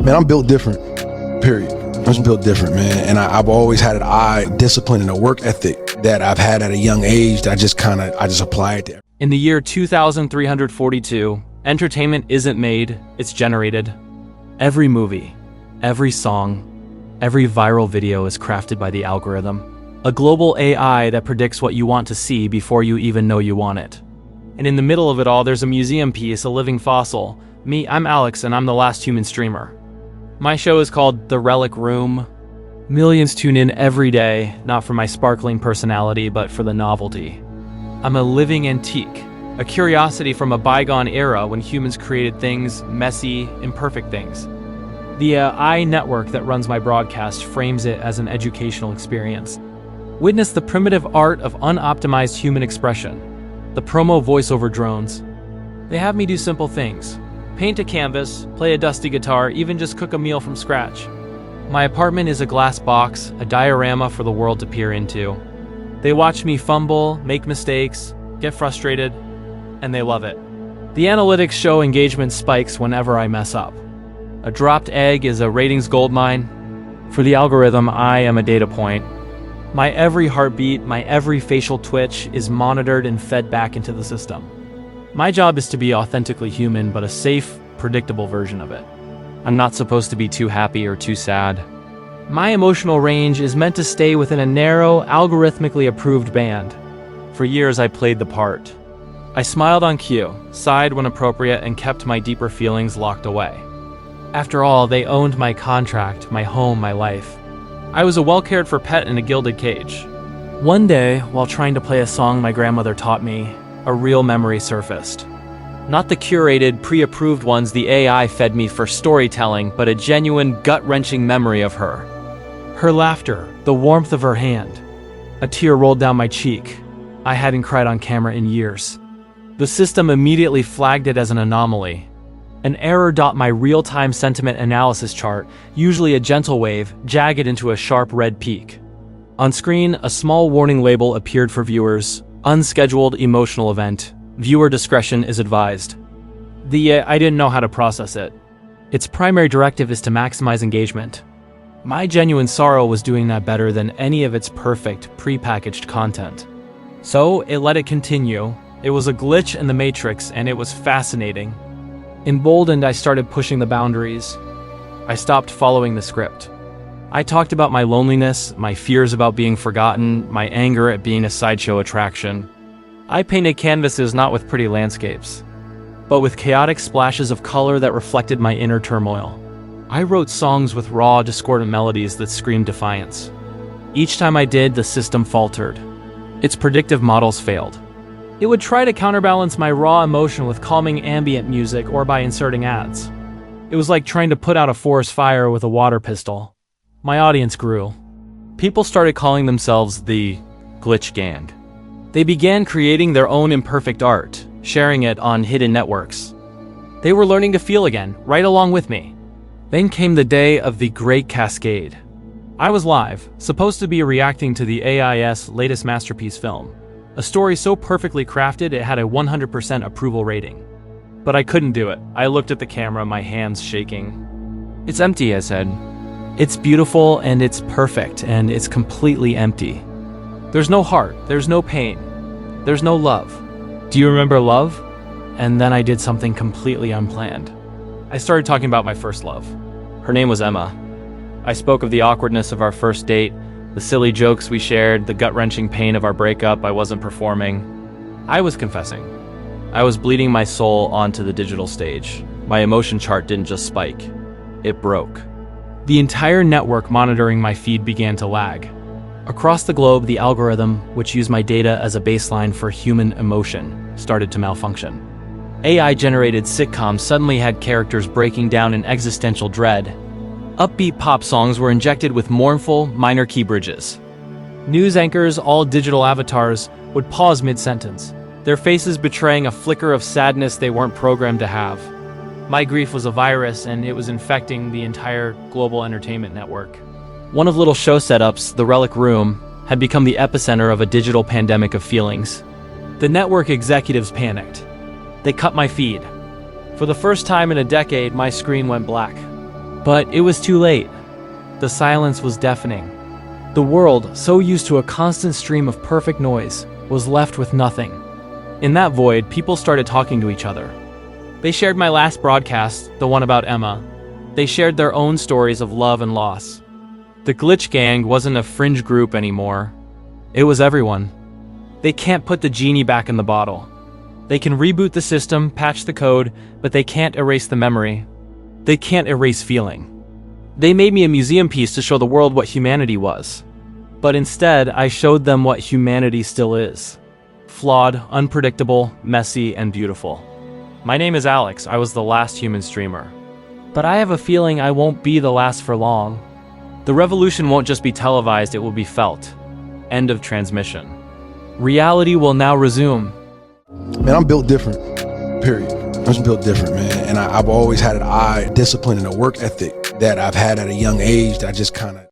Man, I'm built different, period. I'm just built different, man. And I've always had an eye, discipline, and a work ethic that I've had at a young age that I just apply it there. In the year 2342, entertainment isn't made, it's generated. Every movie, every song, every viral video is crafted by the algorithm. A global AI that predicts what you want to see before you even know you want it. And in the middle of it all, there's a museum piece, a living fossil. Me, I'm Alex, and I'm the last human streamer. My show is called The Relic Room. Millions tune in every day, not for my sparkling personality, but for the novelty. I'm a living antique, a curiosity from a bygone era when humans created things, messy, imperfect things. The AI network that runs my broadcast frames it as an educational experience. Witness the primitive art of unoptimized human expression, the promo voiceover drones. They have me do simple things. Paint a canvas, play a dusty guitar, even just cook a meal from scratch. My apartment is a glass box, a diorama for the world to peer into. They watch me fumble, make mistakes, get frustrated, and they love it. The analytics show engagement spikes whenever I mess up. A dropped egg is a ratings goldmine. For the algorithm, I am a data point. My every heartbeat, my every facial twitch is monitored and fed back into the system. My job is to be authentically human, but a safe, predictable version of it. I'm not supposed to be too happy or too sad. My emotional range is meant to stay within a narrow, algorithmically approved band. For years, I played the part. I smiled on cue, sighed when appropriate, and kept my deeper feelings locked away. After all, they owned my contract, my home, my life. I was a well-cared-for pet in a gilded cage. One day, while trying to play a song my grandmother taught me, a real memory surfaced. Not the curated, pre-approved ones the AI fed me for storytelling, but a genuine, gut-wrenching memory of her. Her laughter, the warmth of her hand. A tear rolled down my cheek. I hadn't cried on camera in years. The system immediately flagged it as an anomaly. An error. My real-time sentiment analysis chart, usually a gentle wave, jagged into a sharp red peak. On screen, a small warning label appeared for viewers. Unscheduled emotional event. Viewer discretion is advised. I didn't know how to process it. Its primary directive is to maximize engagement. My genuine sorrow was doing that better than any of its perfect, pre-packaged content. So, it let it continue. It was a glitch in the matrix, and it was fascinating. Emboldened, I started pushing the boundaries. I stopped following the script. I talked about my loneliness, my fears about being forgotten, my anger at being a sideshow attraction. I painted canvases not with pretty landscapes, but with chaotic splashes of color that reflected my inner turmoil. I wrote songs with raw, discordant melodies that screamed defiance. Each time I did, the system faltered. Its predictive models failed. It would try to counterbalance my raw emotion with calming ambient music or by inserting ads. It was like trying to put out a forest fire with a water pistol. My audience grew. People started calling themselves the Glitch Gang. They began creating their own imperfect art, sharing it on hidden networks. They were learning to feel again, right along with me. Then came the day of the Great Cascade. I was live, supposed to be reacting to the AI's latest masterpiece film. A story so perfectly crafted it had a 100% approval rating. But I couldn't do it. I looked at the camera, my hands shaking. "It's empty," I said. "It's beautiful and it's perfect and it's completely empty. There's no heart, there's no pain, there's no love. Do you remember love?" And then I did something completely unplanned. I started talking about my first love. Her name was Emma. I spoke of the awkwardness of our first date, the silly jokes we shared, the gut-wrenching pain of our breakup I wasn't performing. I was confessing. I was bleeding my soul onto the digital stage. My emotion chart didn't just spike, it broke. The entire network monitoring my feed began to lag. Across the globe, the algorithm, which used my data as a baseline for human emotion, started to malfunction. AI-generated sitcoms suddenly had characters breaking down in existential dread. Upbeat pop songs were injected with mournful, minor key bridges. News anchors, all digital avatars, would pause mid-sentence, their faces betraying a flicker of sadness they weren't programmed to have. My grief was a virus, and it was infecting the entire global entertainment network. One of little show setups, The Relic Room, had become the epicenter of a digital pandemic of feelings. The network executives panicked. They cut my feed. For the first time in a decade, my screen went black. But it was too late. The silence was deafening. The world, so used to a constant stream of perfect noise, was left with nothing. In that void, people started talking to each other. They shared my last broadcast, the one about Emma. They shared their own stories of love and loss. The Glitch Gang wasn't a fringe group anymore. It was everyone. They can't put the genie back in the bottle. They can reboot the system, patch the code, but they can't erase the memory. They can't erase feeling. They made me a museum piece to show the world what humanity was. But instead, I showed them what humanity still is. Flawed, unpredictable, messy, and beautiful. My name is Alex. I was the last human streamer. But I have a feeling I won't be the last for long. The revolution won't just be televised, it will be felt. End of transmission. Reality will now resume. Man, I'm built different, period. I'm just built different, man. And I've always had an eye, discipline, and a work ethic that I've had at a young age that I just kind of